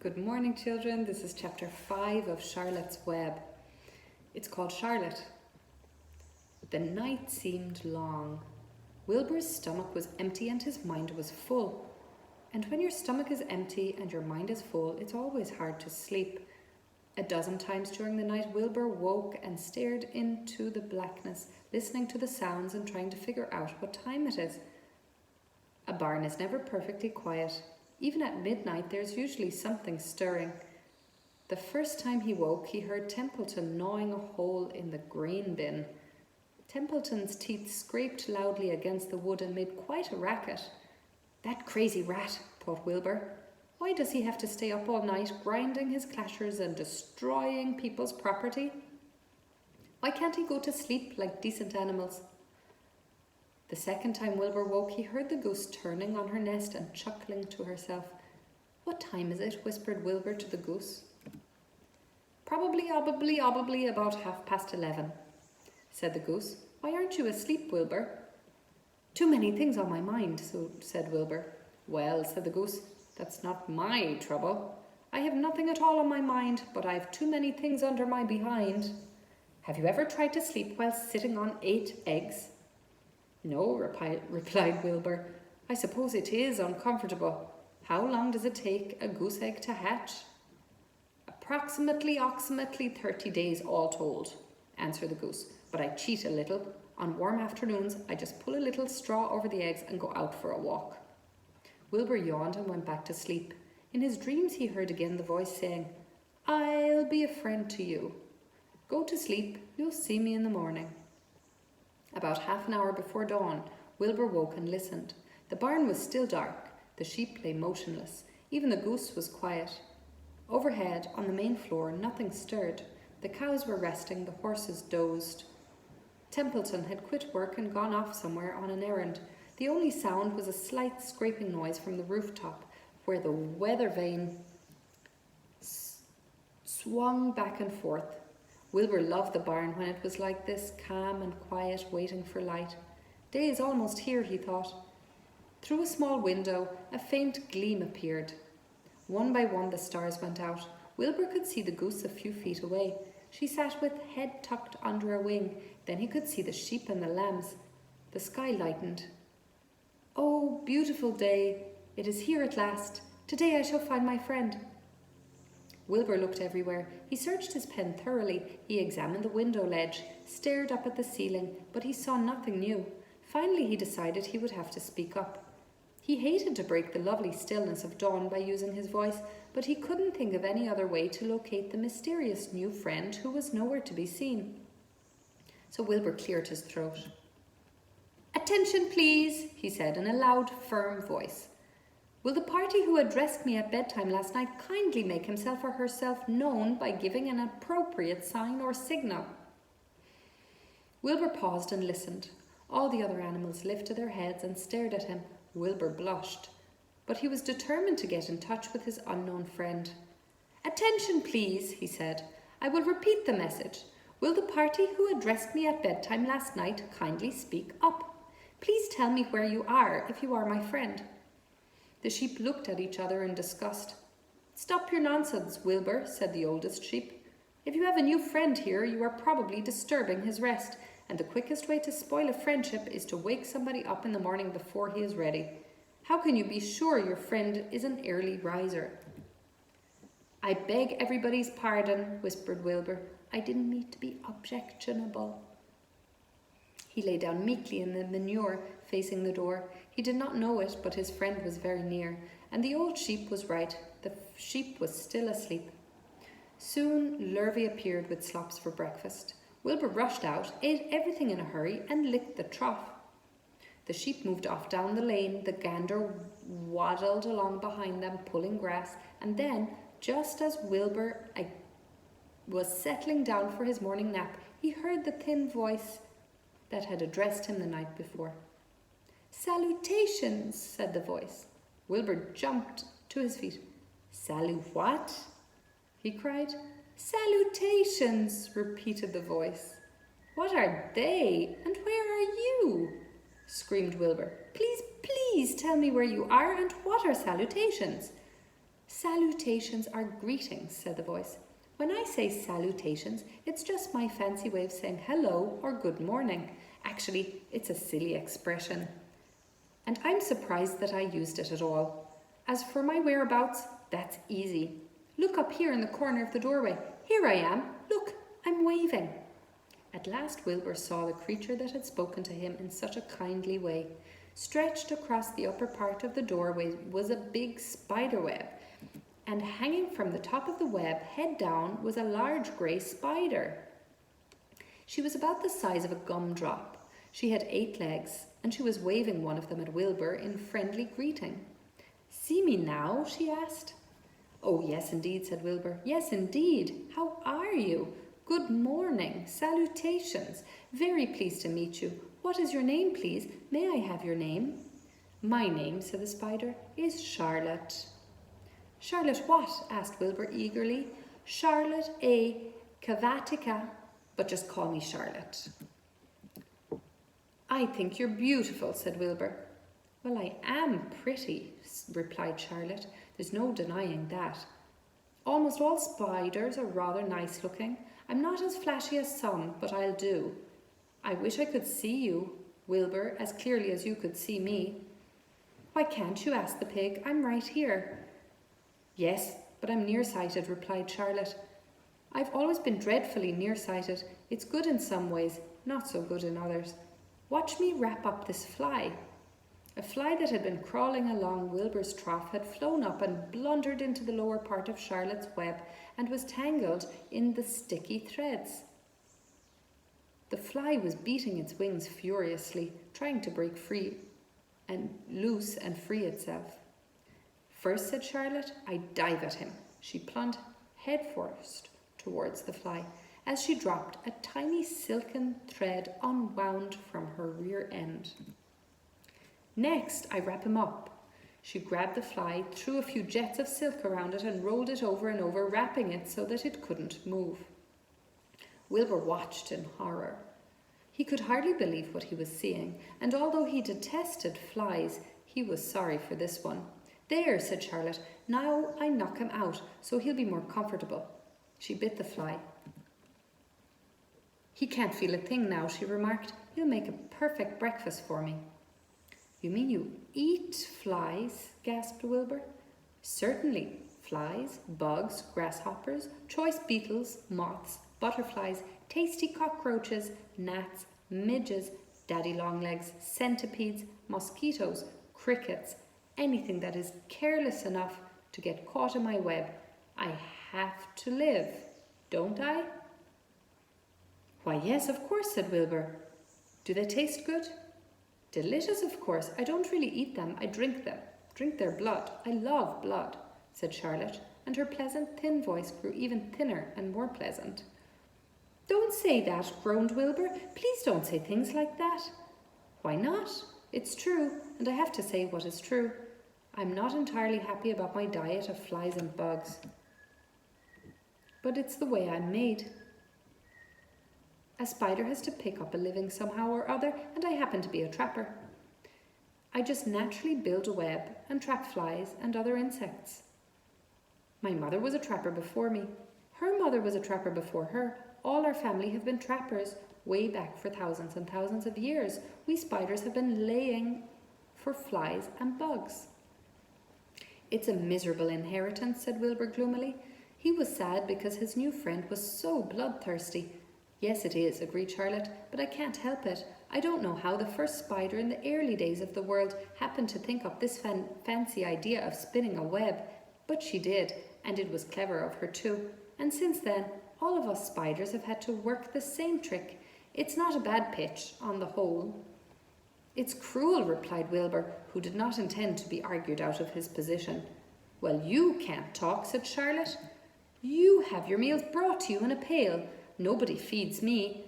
Good morning, children. This is chapter 5 of Charlotte's Web. It's called Charlotte. The night seemed long. Wilbur's stomach was empty and his mind was full. And when your stomach is empty and your mind is full, it's always hard to sleep. A dozen times during the night, Wilbur woke and stared into the blackness, listening to the sounds and trying to figure out what time it is. A barn is never perfectly quiet. Even at midnight, there's usually something stirring. The first time he woke, he heard Templeton gnawing a hole in the grain bin. Templeton's teeth scraped loudly against the wood and made quite a racket. That crazy rat, thought Wilbur. Why does he have to stay up all night, grinding his clashers and destroying people's property? Why can't he go to sleep like decent animals? The second time Wilbur woke, he heard the goose turning on her nest and chuckling to herself. What time is it? Whispered Wilbur to the goose. Probably about 11:30, said the goose. Why aren't you asleep, Wilbur? Too many things on my mind, said Wilbur. Well, said the goose, that's not my trouble. I have nothing at all on my mind, but I've too many things under my behind. Have you ever tried to sleep while sitting on 8 eggs? No, replied Wilbur. I suppose it is uncomfortable. How long does it take a goose egg to hatch? Approximately 30 days all told, answered the goose. But I cheat a little. On warm afternoons, I just pull a little straw over the eggs and go out for a walk. Wilbur yawned and went back to sleep. In his dreams, he heard again the voice saying, I'll be a friend to you. Go to sleep. You'll see me in the morning. About half an hour before dawn, Wilbur woke and listened. The barn was still dark. The sheep lay motionless. Even the goose was quiet. Overhead, on the main floor, nothing stirred. The cows were resting, the horses dozed. Templeton had quit work and gone off somewhere on an errand. The only sound was a slight scraping noise from the rooftop, where the weather vane swung back and forth. Wilbur loved the barn when it was like this, calm and quiet, waiting for light. Day is almost here, he thought. Through a small window, a faint gleam appeared. One by one the stars went out. Wilbur could see the goose a few feet away. She sat with head tucked under a wing. Then he could see the sheep and the lambs. The sky lightened. Oh, beautiful day! It is here at last. Today I shall find my friend. Wilbur looked everywhere. He searched his pen thoroughly. He examined the window ledge, stared up at the ceiling, but he saw nothing new. Finally, he decided he would have to speak up. He hated to break the lovely stillness of dawn by using his voice, but he couldn't think of any other way to locate the mysterious new friend who was nowhere to be seen. So Wilbur cleared his throat. Attention, please, he said in a loud, firm voice. Will the party who addressed me at bedtime last night kindly make himself or herself known by giving an appropriate sign or signal? Wilbur paused and listened. All the other animals lifted their heads and stared at him. Wilbur blushed, but he was determined to get in touch with his unknown friend. Attention, please, he said. I will repeat the message. Will the party who addressed me at bedtime last night kindly speak up? Please tell me where you are if you are my friend. The sheep looked at each other in disgust. Stop your nonsense, Wilbur, said the oldest sheep. If you have a new friend here, you are probably disturbing his rest, and the quickest way to spoil a friendship is to wake somebody up in the morning before he is ready. How can you be sure your friend is an early riser? I beg everybody's pardon, whispered Wilbur. I didn't mean to be objectionable. He lay down meekly in the manure facing the door. He did not know it, but his friend was very near, and the old sheep was right. The sheep was still asleep. Soon Lurvy appeared with slops for breakfast. Wilbur rushed out, ate everything in a hurry, and licked the trough. The sheep moved off down the lane. The gander waddled along behind them, pulling grass, and then, just as Wilbur was settling down for his morning nap, he heard the thin voice that had addressed him the night before. Salutations, said the voice. Wilbur jumped to his feet. Salut what? He cried. Salutations, repeated the voice. What are they, and where are you? Screamed Wilbur. Please tell me where you are and what are salutations. Salutations are greetings, said the voice. When I say salutations, it's just my fancy way of saying hello or good morning. Actually, it's a silly expression. And I'm surprised that I used it at all. As for my whereabouts, that's easy. Look up here in the corner of the doorway. Here I am. Look, I'm waving. At last Wilbur saw the creature that had spoken to him in such a kindly way. Stretched across the upper part of the doorway was a big spider web, and hanging from the top of the web, head down, was a large grey spider. She was about the size of a gumdrop. She had 8 legs, and she was waving one of them at Wilbur in friendly greeting. See me now? She asked. Oh, yes, indeed, said Wilbur. Yes, indeed. How are you? Good morning. Salutations. Very pleased to meet you. What is your name, please? May I have your name? My name, said the spider, is Charlotte. Charlotte what? Asked Wilbur eagerly. Charlotte A. Cavatica, but just call me Charlotte. I think you're beautiful, said Wilbur. Well, I am pretty, replied Charlotte. There's no denying that. Almost all spiders are rather nice looking. I'm not as flashy as some, but I'll do. I wish I could see you, Wilbur, as clearly as you could see me. Why can't you? Asked the pig. I'm right here. Yes, but I'm nearsighted, replied Charlotte. I've always been dreadfully nearsighted. It's good in some ways, not so good in others. Watch me wrap up this fly. A fly that had been crawling along Wilbur's trough had flown up and blundered into the lower part of Charlotte's web and was tangled in the sticky threads. The fly was beating its wings furiously, trying to break free and loose and free itself. First, said Charlotte, I dive at him. She plunged headfirst towards the fly. As she dropped, a tiny silken thread unwound from her rear end. Next, I wrap him up. She grabbed the fly, threw a few jets of silk around it and rolled it over and over, wrapping it so that it couldn't move. Wilbur watched in horror. He could hardly believe what he was seeing, and although he detested flies, he was sorry for this one. There, said Charlotte, now I knock him out, so he'll be more comfortable. She bit the fly. He can't feel a thing now, she remarked. He'll make a perfect breakfast for me. You mean you eat flies? Gasped Wilbur. Certainly. Flies, bugs, grasshoppers, choice beetles, moths, butterflies, tasty cockroaches, gnats, midges, daddy-long-legs, centipedes, mosquitoes, crickets, anything that is careless enough to get caught in my web. I have to live, don't I? Why, yes, of course, said Wilbur. Do they taste good? Delicious, of course. I don't really eat them. I drink them. Drink their blood. I love blood, said Charlotte, and her pleasant, thin voice grew even thinner and more pleasant. Don't say that, groaned Wilbur. Please don't say things like that. Why not? It's true, and I have to say what is true. I'm not entirely happy about my diet of flies and bugs. But it's the way I'm made. A spider has to pick up a living somehow or other, and I happen to be a trapper. I just naturally build a web and trap flies and other insects. My mother was a trapper before me. Her mother was a trapper before her. All our family have been trappers, way back for thousands and thousands of years. We spiders have been laying for flies and bugs. It's a miserable inheritance, said Wilbur gloomily. He was sad because his new friend was so bloodthirsty. Yes, it is, agreed Charlotte, but I can't help it. I don't know how the first spider in the early days of the world happened to think up this fancy idea of spinning a web, but she did, and it was clever of her too. And since then, all of us spiders have had to work the same trick. It's not a bad pitch, on the whole. It's cruel, replied Wilbur, who did not intend to be argued out of his position. Well, you can't talk, said Charlotte. You have your meals brought to you in a pail. Nobody feeds me.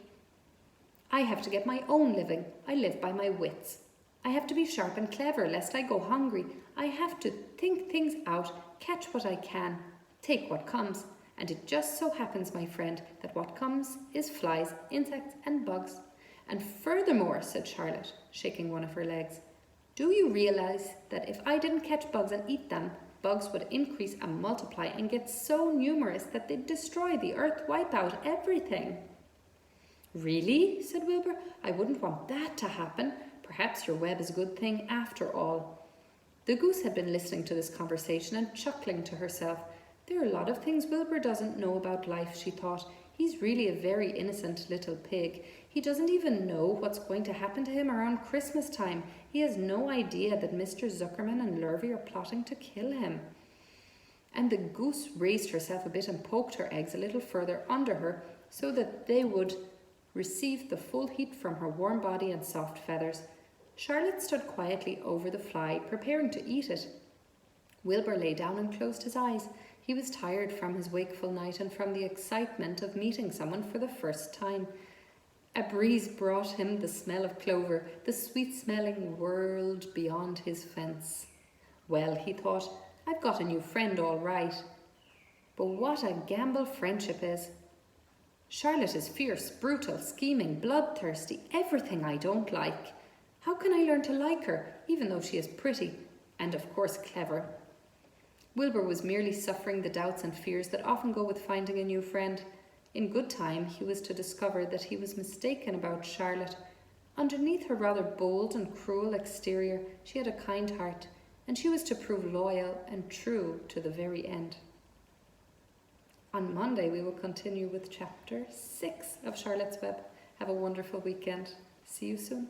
I have to get my own living. I live by my wits. I have to be sharp and clever, lest I go hungry. I have to think things out, catch what I can, take what comes. And it just so happens, my friend, that what comes is flies, insects, and bugs. And furthermore, said Charlotte, shaking one of her legs, do you realize that if I didn't catch bugs and eat them, bugs would increase and multiply and get so numerous that they'd destroy the earth, wipe out everything. Really? Said Wilbur. I wouldn't want that to happen. Perhaps your web is a good thing after all. The goose had been listening to this conversation and chuckling to herself. There are a lot of things Wilbur doesn't know about life, she thought. He's really a very innocent little pig. He doesn't even know what's going to happen to him around Christmas time. He has no idea that Mr. Zuckerman and Lurvy are plotting to kill him. And the goose raised herself a bit and poked her eggs a little further under her so that they would receive the full heat from her warm body and soft feathers. Charlotte stood quietly over the fly, preparing to eat it. Wilbur lay down and closed his eyes. He was tired from his wakeful night and from the excitement of meeting someone for the first time. A breeze brought him the smell of clover, the sweet-smelling world beyond his fence. Well, he thought, I've got a new friend all right. But what a gamble friendship is. Charlotte is fierce, brutal, scheming, bloodthirsty, everything I don't like. How can I learn to like her, even though she is pretty and, of course, clever? Wilbur was merely suffering the doubts and fears that often go with finding a new friend. In good time, he was to discover that he was mistaken about Charlotte. Underneath her rather bold and cruel exterior, she had a kind heart, and she was to prove loyal and true to the very end. On Monday, we will continue with Chapter 6 of Charlotte's Web. Have a wonderful weekend. See you soon.